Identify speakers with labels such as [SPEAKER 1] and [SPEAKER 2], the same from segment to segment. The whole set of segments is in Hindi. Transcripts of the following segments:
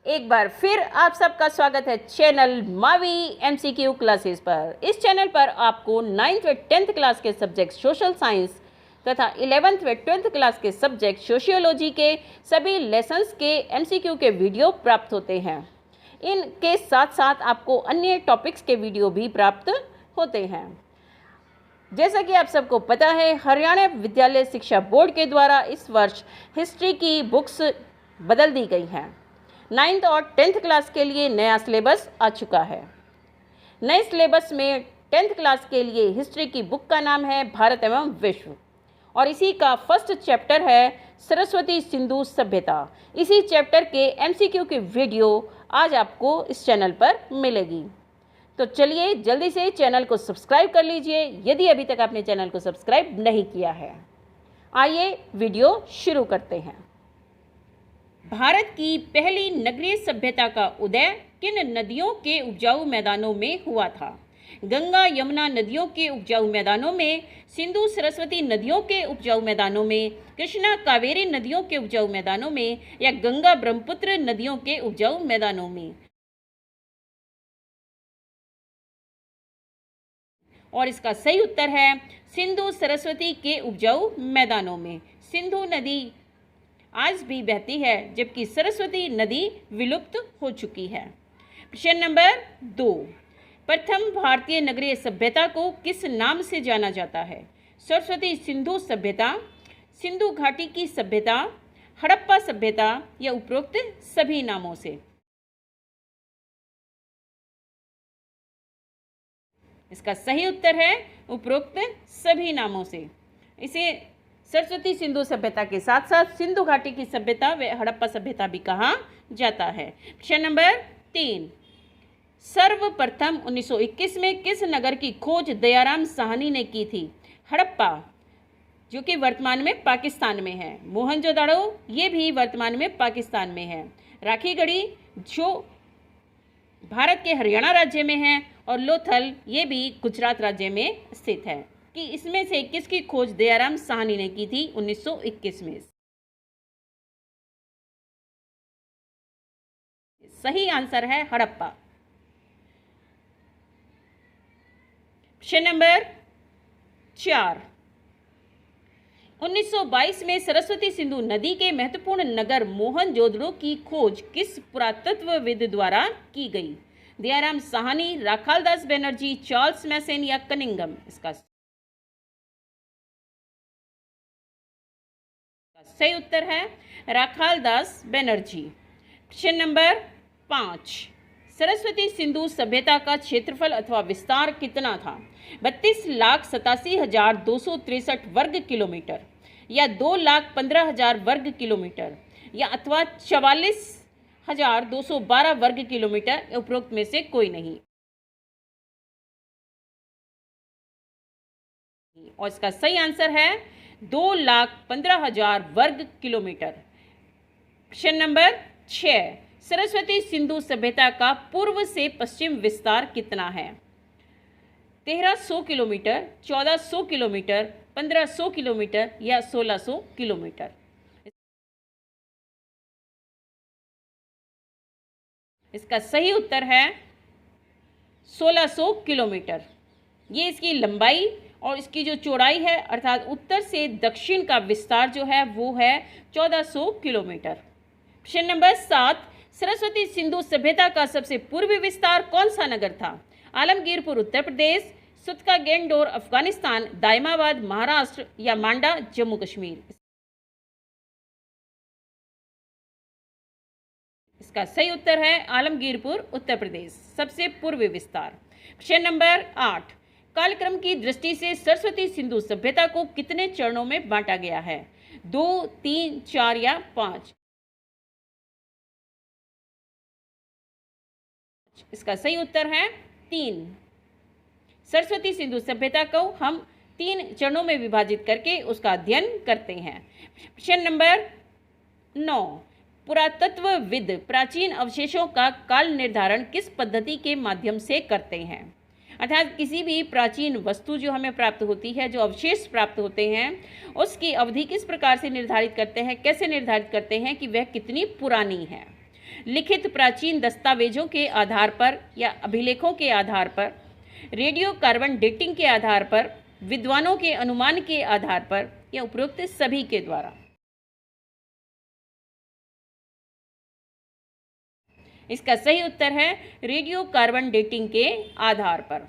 [SPEAKER 1] एक बार फिर आप सबका स्वागत है चैनल मावी एमसीक्यू क्लासेस पर। इस चैनल पर आपको 9th व 10th क्लास के सब्जेक्ट सोशल साइंस तथा 11th व 12th क्लास के सब्जेक्ट सोशियोलॉजी के सभी लेसन्स के एमसीक्यू के वीडियो प्राप्त होते हैं। इनके साथ साथ आपको अन्य टॉपिक्स के वीडियो भी प्राप्त होते हैं। जैसा कि आप सबको पता है, हरियाणा विद्यालय शिक्षा बोर्ड के द्वारा इस वर्ष हिस्ट्री की बुक्स बदल दी गई हैं। 9th और 10th क्लास के लिए नया सिलेबस आ चुका है। नए सिलेबस में 10th क्लास के लिए हिस्ट्री की बुक का नाम है भारत एवं विश्व और इसी का फर्स्ट चैप्टर है सरस्वती सिंधु सभ्यता। इसी चैप्टर के एमसीक्यू की वीडियो आज आपको इस चैनल पर मिलेगी। तो चलिए जल्दी से चैनल को सब्सक्राइब कर लीजिए यदि अभी तक आपने चैनल को सब्सक्राइब नहीं किया है। आइए वीडियो शुरू करते हैं। भारत की पहली नगरीय सभ्यता का उदय किन नदियों के उपजाऊ मैदानों में हुआ था? गंगा यमुना नदियों के उपजाऊ मैदानों में, सिंधु सरस्वती नदियों के उपजाऊ मैदानों में, कृष्णा कावेरी नदियों के उपजाऊ मैदानों में या गंगा ब्रह्मपुत्र नदियों के उपजाऊ मैदानों में? और इसका सही उत्तर है सिंधु सरस्वती के उपजाऊ मैदानों में। सिंधु नदी आज भी बहती है जबकि सरस्वती नदी विलुप्त हो चुकी है। प्रश्न नंबर 2, प्रथम भारतीय नगरीय सभ्यता को किस नाम से जाना जाता है? सरस्वती सिंधु सभ्यता, सिंधु घाटी की सभ्यता, हड़प्पा सभ्यता या उपरोक्त सभी नामों से? इसका सही उत्तर है उपरोक्त सभी नामों से। इसे सरस्वती सिंधु सभ्यता के साथ साथ सिंधु घाटी की सभ्यता व हड़प्पा सभ्यता भी कहा जाता है। प्रश्न नंबर 3, सर्वप्रथम 1921 में किस नगर की खोज दयाराम साहनी ने की थी? हड़प्पा, जो कि वर्तमान में पाकिस्तान में है। मोहनजोदाड़ो, ये भी वर्तमान में पाकिस्तान में है। राखीगढ़ी, जो भारत के हरियाणा राज्य में है, और लोथल, ये भी गुजरात राज्य में स्थित है। कि इसमें से किसकी खोज दयाराम साहनी ने की थी 1921 में? सही आंसर है हड़प्पा। प्रश्न नंबर 4, 1922 में सरस्वती सिंधु नदी के महत्वपूर्ण नगर मोहनजोदड़ो की खोज किस पुरातत्वविद द्वारा की गई? दयाराम साहनी, राखालदास बनर्जी, चार्ल्स मैसन या कनिंघम? इसका सही उत्तर है राखालदास बनर्जी। प्रश्न नंबर 5, सरस्वती सिंधु सभ्यता का क्षेत्रफल अथवा विस्तार कितना था? 32,87,263 वर्ग किलोमीटर या 2,15,000 वर्ग किलोमीटर या अथवा 44,212 वर्ग किलोमीटर? उपरोक्त में से कोई नहीं। और इसका सही आंसर है 2,15,000 वर्ग किलोमीटर। प्रश्न नंबर 6, सरस्वती सिंधु सभ्यता का पूर्व से पश्चिम विस्तार कितना है? 1300 किलोमीटर, 1400 किलोमीटर, 1500 किलोमीटर या 1600 किलोमीटर? इसका सही उत्तर है 1600 किलोमीटर। ये इसकी लंबाई और इसकी जो चौड़ाई है, अर्थात उत्तर से दक्षिण का विस्तार जो है वो है 1400 किलोमीटर। प्रश्न नंबर 7, सरस्वती सिंधु सभ्यता का सबसे पूर्वी विस्तार कौन सा नगर था? आलमगीरपुर उत्तर प्रदेश, सुतका-गेंगडोर अफगानिस्तान, दायमाबाद महाराष्ट्र या मांडा जम्मू कश्मीर? इसका सही उत्तर है आलमगीरपुर उत्तर प्रदेश, सबसे पूर्वी विस्तार। प्रश्न नंबर 8, कालक्रम की दृष्टि से सरस्वती सिंधु सभ्यता को कितने चरणों में बांटा गया है? 2, 3, 4 या 5? इसका सही उत्तर है 3। सरस्वती सिंधु सभ्यता को हम 3 चरणों में विभाजित करके उसका अध्ययन करते हैं। प्रश्न नंबर 9, पुरातत्वविद प्राचीन अवशेषों का काल निर्धारण किस पद्धति के माध्यम से करते हैं? अर्थात किसी भी प्राचीन वस्तु जो हमें प्राप्त होती है, जो अवशेष प्राप्त होते हैं, उसकी अवधि किस प्रकार से निर्धारित करते हैं, कैसे निर्धारित करते हैं कि वह कितनी पुरानी है? लिखित प्राचीन दस्तावेजों के आधार पर या अभिलेखों के आधार पर, रेडियो कार्बन डेटिंग के आधार पर, विद्वानों के अनुमान के आधार पर या उपरोक्त सभी के द्वारा। इसका सही उत्तर है रेडियो कार्बन डेटिंग के आधार पर।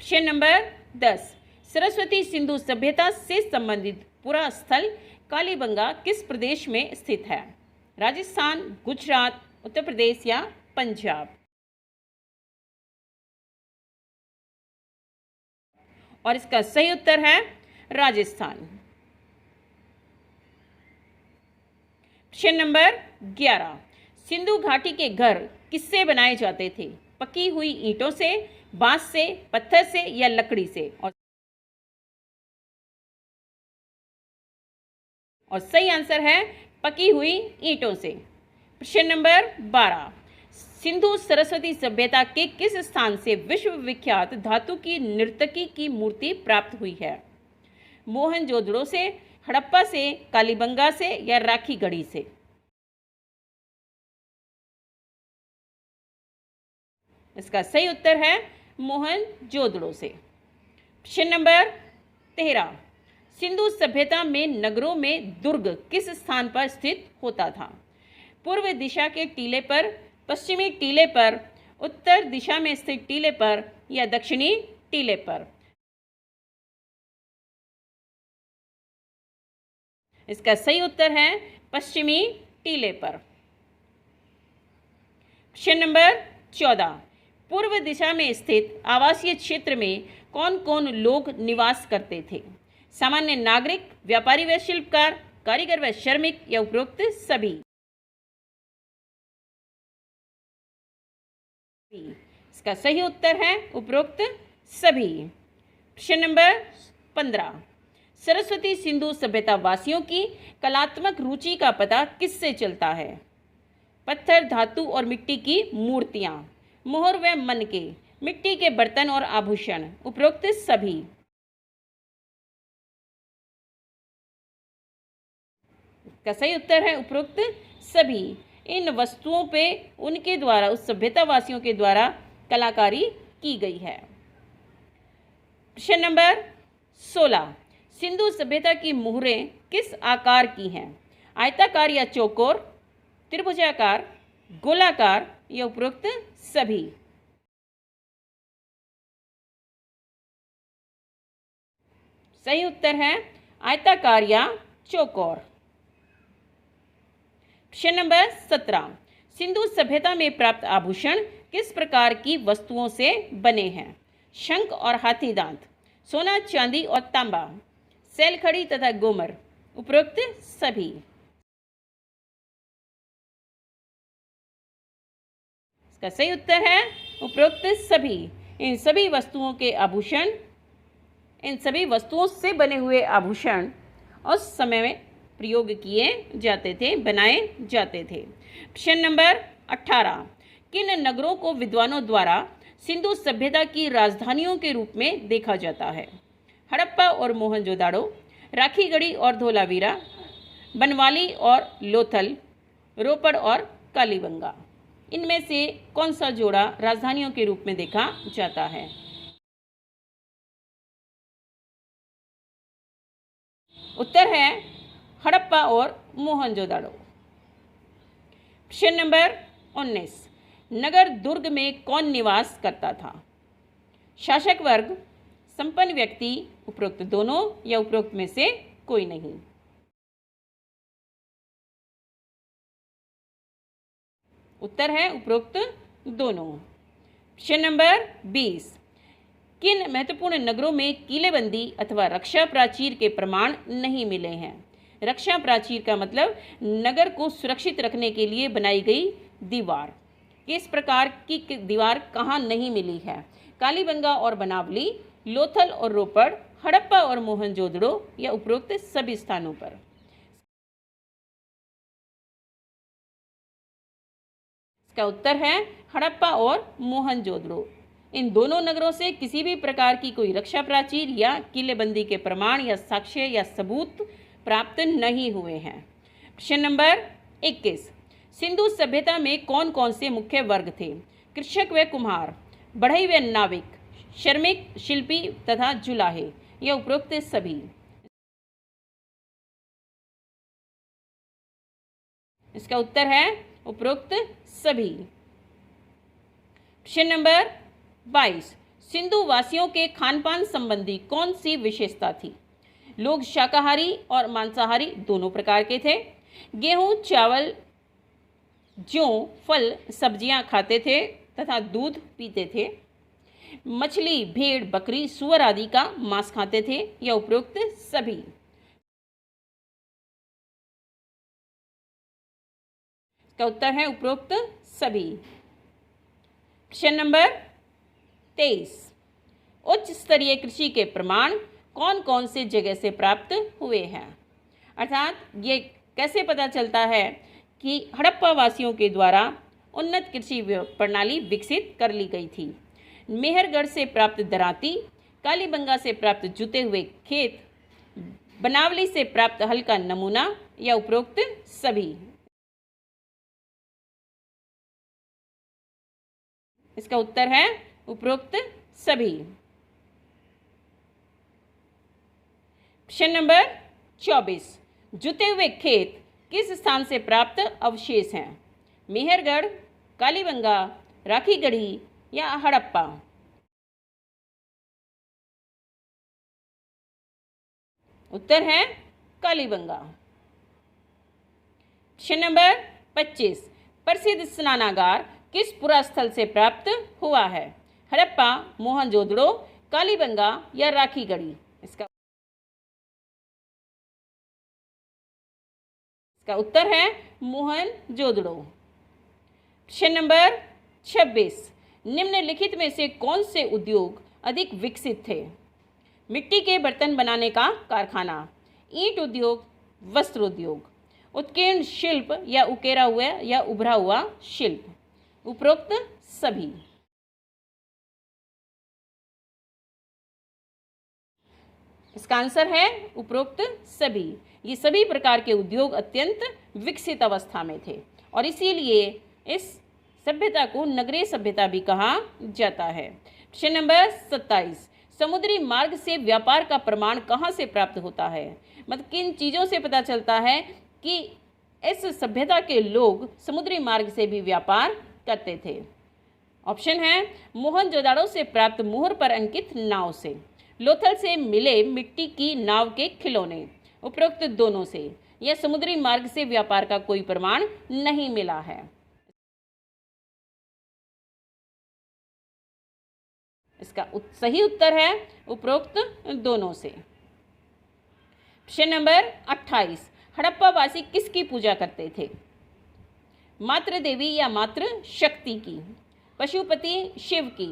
[SPEAKER 1] प्रश्न नंबर 10, सरस्वती सिंधु सभ्यता से संबंधित पूरा स्थल कालीबंगा किस प्रदेश में स्थित है? राजस्थान, गुजरात, उत्तर प्रदेश या पंजाब? और इसका सही उत्तर है राजस्थान। प्रश्न नंबर 11, सिंधु घाटी के घर किससे बनाए जाते थे? पकी हुई ईंटों से, बांस से, पत्थर से या लकड़ी से? और सही आंसर है पकी हुई ईंटों से। प्रश्न नंबर 12, सिंधु सरस्वती सभ्यता के किस स्थान से विश्व विख्यात धातु की नर्तकी की मूर्ति प्राप्त हुई है? मोहनजोदड़ो से, हड़प्पा से, कालीबंगा से या राखीगढ़ी से? इसका सही उत्तर है मोहनजोदड़ो से। प्रश्न नंबर 13, सिंधु सभ्यता में नगरों में दुर्ग किस स्थान पर स्थित होता था? पूर्व दिशा के टीले पर, पश्चिमी टीले पर, उत्तर दिशा में स्थित टीले पर या दक्षिणी टीले पर? इसका सही उत्तर है पश्चिमी टीले पर। प्रश्न नंबर 14, पूर्व दिशा में स्थित आवासीय क्षेत्र में कौन कौन लोग निवास करते थे? सामान्य नागरिक, व्यापारी व शिल्पकार, कारीगर व श्रमिक या उपरोक्त सभी? इसका सही उत्तर है उपरोक्त सभी। प्रश्न नंबर 15, सरस्वती सिंधु सभ्यता वासियों की कलात्मक रुचि का पता किससे चलता है? पत्थर, धातु और मिट्टी की मूर्तियां, मोहर व मनके, मिट्टी के बर्तन और आभूषण, उपरोक्त सभी? का सही उत्तर है उपरोक्त सभी। इन वस्तुओं पे उनके द्वारा, उस सभ्यतावासियों के द्वारा कलाकारी की गई है। प्रश्न नंबर 16, सिंधु सभ्यता की मुहरें किस आकार की हैं? आयताकार या चौकोर, त्रिभुजाकार, गोलाकार या उपरोक्त सभी? सही उत्तर है आयताकार या चौकोर। प्रश्न नंबर 17, सिंधु सभ्यता में प्राप्त आभूषण किस प्रकार की वस्तुओं से बने हैं? शंख और हाथी दांत, सोना, चांदी और तांबा, सैलखड़ी तथा गोमर, उपरोक्त सभी? इसका सही उत्तर है उपरोक्त सभी। इन सभी वस्तुओं के आभूषण, इन सभी वस्तुओं से बने हुए आभूषण उस समय में प्रयोग किए जाते थे, बनाए जाते थे। प्रश्न नंबर 18, किन नगरों को विद्वानों द्वारा सिंधु सभ्यता की राजधानियों के रूप में देखा जाता है? हड़प्पा और मोहनजोदाड़ो, राखीगढ़ी और धोलावीरा, बनवाली और लोथल, रोपड़ और कालीबंगा। इनमें से कौन सा जोड़ा राजधानियों के रूप में देखा जाता है? उत्तर है हड़प्पा और मोहनजोदाड़ो। प्रश्न नंबर 19, नगर दुर्ग में कौन निवास करता था? शासक वर्ग, संपन्न व्यक्ति, उपरोक्त दोनों या उपरोक्त में से कोई नहीं? उत्तर है उपरोक्त दोनों। प्रश्न नंबर 20, किन महत्वपूर्ण नगरों में किलेबंदी अथवा रक्षा प्राचीर के प्रमाण नहीं मिले हैं? रक्षा प्राचीर का मतलब नगर को सुरक्षित रखने के लिए बनाई गई दीवार। किस प्रकार की दीवार कहाँ नहीं मिली है? कालीबंगा और बनावली, लोथल और रोपड़, हड़प्पा और मोहनजोदड़ो या उपरोक्त सभी स्थानों पर? इसका उत्तर है हड़प्पा और मोहनजोदड़ो। इन दोनों नगरों से किसी भी प्रकार की कोई रक्षा प्राचीर या किलेबंदी के प्रमाण या साक्ष्य या सबूत प्राप्त नहीं हुए हैं। प्रश्न नंबर 21, सिंधु सभ्यता में कौन कौन से मुख्य वर्ग थे? कृषक व कुम्हार, बढ़ई व नाविक, श्रमिक, शिल्पी तथा जुलाहे। यह उपरोक्त सभी। इसका उत्तर है उपरोक्त सभी। प्रश्न नंबर 22, सिंधु वासियों के खान पान संबंधी कौन सी विशेषता थी? लोग शाकाहारी और मांसाहारी दोनों प्रकार के थे। गेहूं, चावल, जौ, फल, सब्जियां खाते थे तथा दूध पीते थे। मछली, भेड़, बकरी, सूअर आदि का मांस खाते थे। यह उपरोक्त सभी। इसका उत्तर है उपरोक्त सभी। प्रश्न नंबर 23, उच्च स्तरीय कृषि के प्रमाण कौन कौन से जगह से प्राप्त हुए हैं? अर्थात ये कैसे पता चलता है कि हड़प्पा वासियों के द्वारा उन्नत कृषि प्रणाली विकसित कर ली गई थी? मेहरगढ़ से प्राप्त दराती, कालीबंगा से प्राप्त जुते हुए खेत, बनावली से प्राप्त हल का नमूना, या उपरोक्त सभी। इसका उत्तर है उपरोक्त सभी। प्रश्न नंबर 24, जुते हुए खेत किस स्थान से प्राप्त अवशेष हैं? मेहरगढ़, कालीबंगा, राखीगढ़ी या हड़प्पा? उत्तर है कालीबंगा। प्रश्न नंबर 25, प्रसिद्ध स्नानागार किस पुरास्थल से प्राप्त हुआ है? हड़प्पा, मोहनजोदड़ो, कालीबंगा या राखीगढ़ी? इसका उत्तर है मोहनजोदड़ो। प्रश्न नंबर 26, निम्नलिखित में से कौन से उद्योग अधिक विकसित थे? मिट्टी के बर्तन बनाने का कारखाना, ईंट उद्योग, वस्त्र उद्योग, उत्कीर्ण शिल्प या उकेरा हुआ या उभरा हुआ शिल्प? उपरोक्त सभी। इसका आंसर है उपरोक्त सभी। ये सभी प्रकार के उद्योग अत्यंत विकसित अवस्था में थे और इसीलिए इस सभ्यता को नगरीय सभ्यता भी कहा जाता है। प्रश्न नंबर 27, समुद्री मार्ग से व्यापार का प्रमाण कहाँ से प्राप्त होता है? मतलब किन चीज़ों से पता चलता है कि इस सभ्यता के लोग समुद्री मार्ग से भी व्यापार करते थे? ऑप्शन है मोहनजोदाड़ो से प्राप्त मुहर पर अंकित नाव से, लोथल से मिले मिट्टी की नाव के खिलौने, उपरोक्त दोनों से। यह समुद्री मार्ग से व्यापार का कोई प्रमाण नहीं मिला है। इसका सही उत्तर है उपरोक्त दोनों से। प्रश्न नंबर 28, हड़प्पा वासी किसकी पूजा करते थे? मातृ देवी या मातृ शक्ति की, पशुपति शिव की,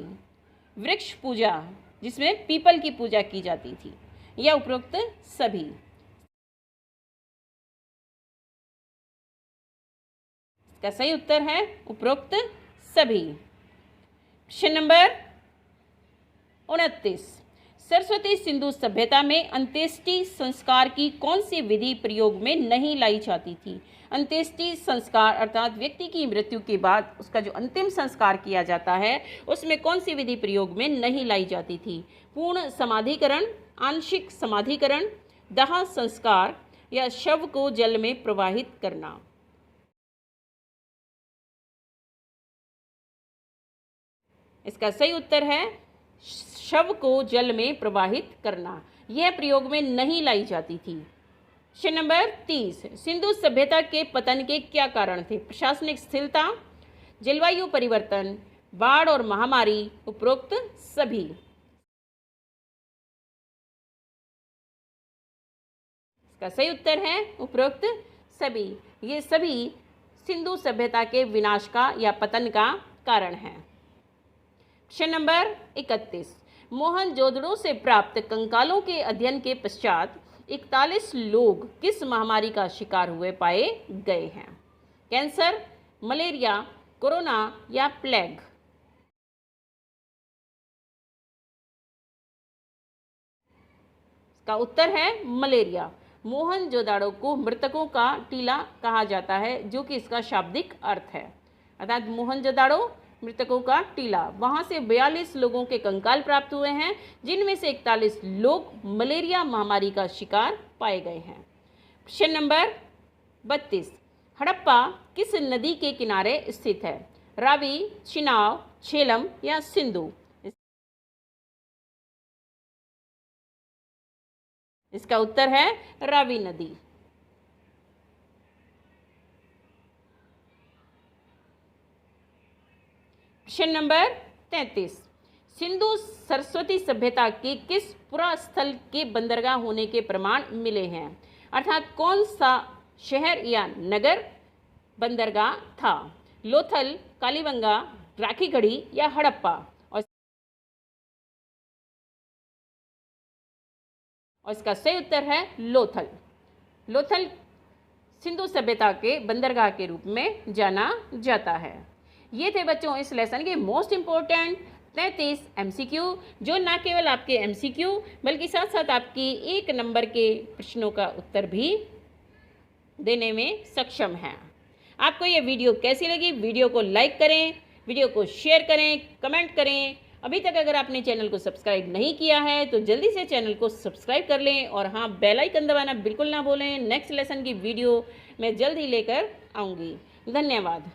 [SPEAKER 1] वृक्ष पूजा जिसमें पीपल की पूजा की जाती थी, या उपरोक्त सभी? इसका सही उत्तर है उपरोक्त सभी। प्रश्न नंबर 29, सरस्वती सिंधु सभ्यता में अंत्येष्टि संस्कार की कौन सी विधि प्रयोग में नहीं लाई जाती थी? अंत्येष्टि संस्कार अर्थात व्यक्ति की मृत्यु के बाद उसका जो अंतिम संस्कार किया जाता है उसमें कौन सी विधि प्रयोग में नहीं लाई जाती थी? पूर्ण समाधिकरण, आंशिक समाधिकरण, दाह संस्कार या शव को जल में प्रवाहित करना? इसका सही उत्तर है शव को जल में प्रवाहित करना। यह प्रयोग में नहीं लाई जाती थी। प्रश्न नंबर 30, सिंधु सभ्यता के पतन के क्या कारण थे? प्रशासनिक स्थिरता, जलवायु परिवर्तन, बाढ़ और महामारी, उपरोक्त सभी? इसका सही उत्तर है उपरोक्त सभी। ये सभी सिंधु सभ्यता के विनाश का या पतन का कारण है। प्रश्न नंबर 31, मोहनजोदड़ो से प्राप्त कंकालों के अध्ययन के पश्चात 41 लोग किस महामारी का शिकार हुए पाए गए हैं? कैंसर, मलेरिया, कोरोना या प्लेग? इसका उत्तर है मलेरिया। मोहनजोदाड़ो को मृतकों का टीला कहा जाता है, जो कि इसका शाब्दिक अर्थ है। अर्थात मोहनजोदाड़ो मृतकों का टीला। वहाँ से 42 लोगों के कंकाल प्राप्त हुए हैं, जिनमें से 41 लोग मलेरिया महामारी का शिकार पाए गए हैं। प्रश्न नंबर 32, हड़प्पा किस नदी के किनारे स्थित है? रावी, चिनाब, झेलम या सिंधु? इसका उत्तर है रावी नदी। प्रश्न नंबर 33, सिंधु सरस्वती सभ्यता के किस पुरास्थल के बंदरगाह होने के प्रमाण मिले हैं? अर्थात कौन सा शहर या नगर बंदरगाह था? लोथल, कालीबंगा, राखीगढ़ी या हड़प्पा? और इसका सही उत्तर है लोथल। लोथल सिंधु सभ्यता के बंदरगाह के रूप में जाना जाता है। ये थे बच्चों इस लेसन के मोस्ट इम्पोर्टेंट 33 MCQ, जो ना केवल आपके MCQ बल्कि साथ साथ आपकी 1 नंबर के प्रश्नों का उत्तर भी देने में सक्षम है। आपको ये वीडियो कैसी लगी? वीडियो को लाइक करें, वीडियो को शेयर करें, कमेंट करें। अभी तक अगर आपने चैनल को सब्सक्राइब नहीं किया है तो जल्दी से चैनल को सब्सक्राइब कर लें, और हाँ, बेल आइकन दबाना बिल्कुल ना भूलें। नेक्स्ट लेसन की वीडियो मैं जल्द ही लेकर आऊँगी। धन्यवाद।